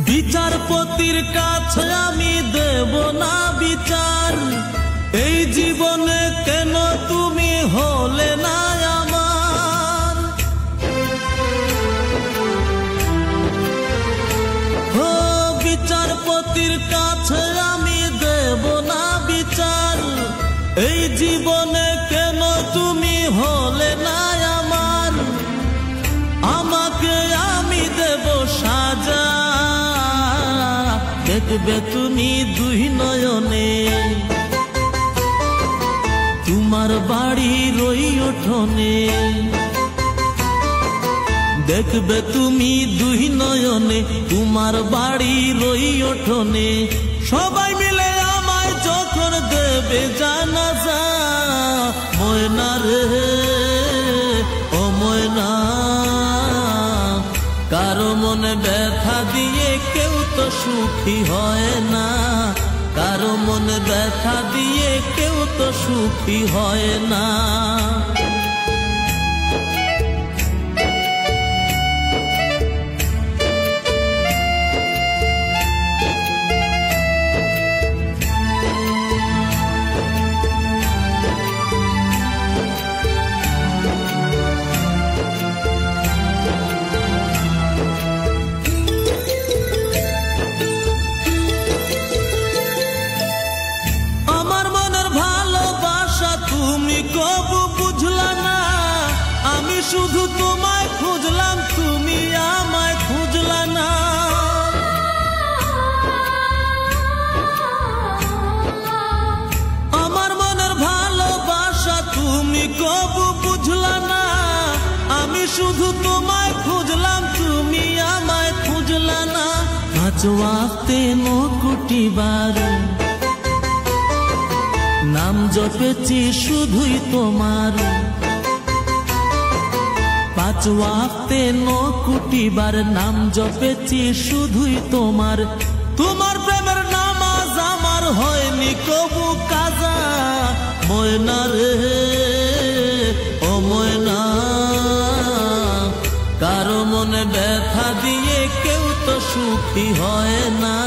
বিচারপতির কাছে আমি দেব না বিচার, এই জীবনে কেন তুমি হলে না আমার। ও বিচারপতির কাছে আমি দেব না বিচার, এই জীবনে কেন তুমি হলে না আমার। আমাকে আমি দেব সাজা, দেখবে তুমি দুই নয়নে, তোমার বাড়ির ওই উঠোনে। দেখবে তুমি দুই নয়নে, তোমার বাড়ির ওই উঠোনে। সবাই মিলে আমায় যখন দেবে জানাজা, ময়না রে ও ময়না, কারো মনে ব্যথা দিয়ে কেউ তো সুখী হয় না, কারো মনে ব্যথা দিয়ে কেউ তো সুখী হয় না। কবু বুঝলা না, আমি শুধু তোমায় খুঁজলাম, তুমি আমায় খুঁজলা না। আমার মনের ভালোবাসা তুমি কবু বুঝলা না, আমি শুধু তোমায় খুঁজলাম, তুমি আমায় খুঁজলা না। পাঁচ ওয়াক্তে কোটি বার নাম জপেছি শুধুই তোমার, পাঁচ ওয়াক্তে কোটি বার নাম জপেছি শুধুই তোমার। তোমার প্রেমের নামাজ আমার হয়নি কবু কাজা, ময়না রে ও ময়না, কারো মনে ব্যথা দিয়ে কেউ তো সুখী হয় না,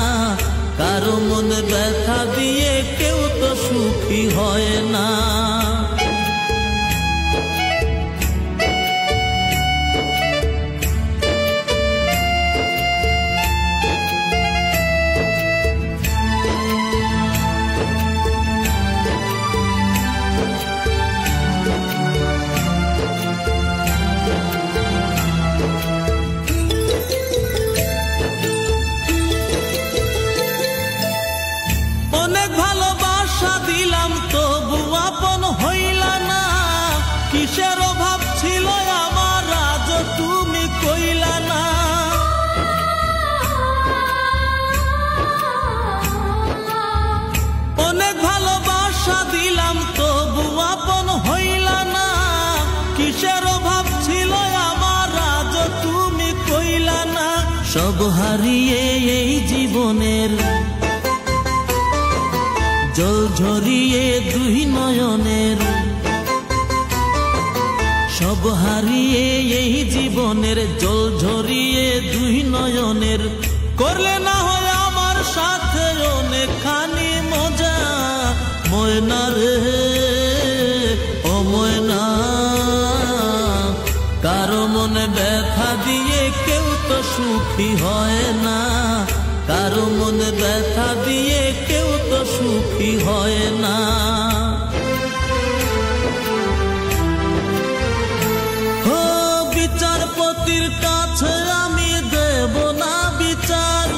কারো মনে ব্যথা দিয়ে কেউ তো সুখী হয় না। অনেক ভালোবাসা দিলাম তবু আপন হইলা না, কিসের অভাব ছিল আমার আজ তুমি কইলা না। অনেক ভালোবাসা দিলাম তবু আপন হইলা না, কিসের অভাব ছিল আমার আজ তুমি কইলা না। সব হারিয়ে এই জীবনের জল ঝরিয়ে দুই নয়নের, সব হারিয়ে এই জীবনের জল ঝরিয়ে দুই নয়নের। করলে না হয় আমার সাথে অনেকখানি মজা, ময়না রে ও ময়না, কারো মনে ব্যথা দিয়ে কেউ তো সুখী হয় না, কারো মনে ব্যথা দিয়ে কেউ তো সুখী হয় না। ও বিচারপতির কাছে আমি দেব না বিচার,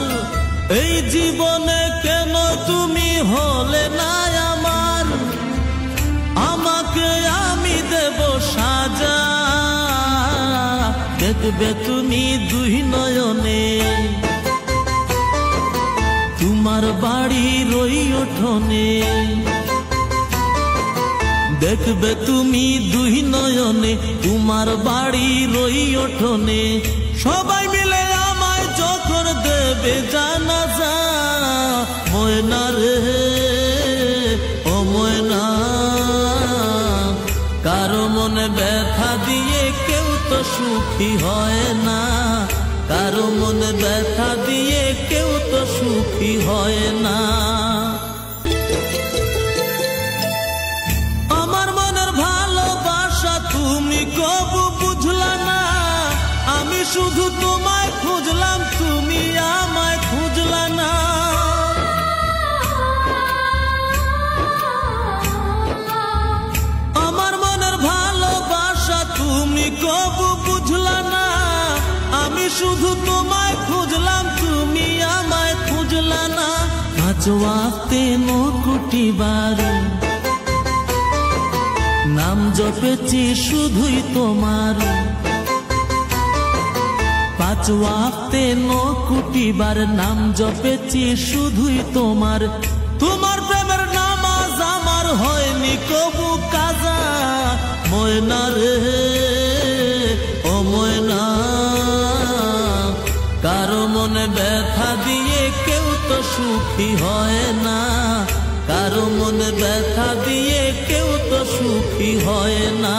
এই জীবনে কেন তুমি হলে না আমার। আমাকে আমি দেব সাজা, দেখবে তুমি দুই নয়নে, তোমার বাড়ির ওই উঠোনে। দেখবে তুমি দুই নয়নে, তোমার বাড়ির ওই উঠোনে। সবাই মিলে আমায় যখন দেবে জানাজা, ময়না রে ও ময়না, কারো মনে ব্যথা দিয়ে কেউ তো সুখী হয় না, কারো মনে ব্যথা দিয়ে কেউ তো সুখী হয় না। আমার মনের ভালোবাসা তুমি কবু বুঝলা না, আমি শুধু তোমায় খুঁজলাম তুমি আমায় খুঁজলা না। আমার মনের ভালোবাসা তুমি কবু বুঝলা না, আমি শুধু তোমায় খুঁজলাম তুমি আমায় খুঁজলা না। পাঁচ ওয়াক্তে 9 কোটি বার নাম জপেছি শুধুই তোমার, 5 ওয়াক্তে 9 কোটি বার নাম জপেছি শুধুই তোমার। তোমার প্রেমের নামাজ আমার হয়নি কবু কাজা, ময়না রে ও ময়না, কারো মনে ব্যথা দিয়ে কেউ তো সুখী হয় না, কারো মনে ব্যথা দিয়ে কেউ তো সুখী হয় না।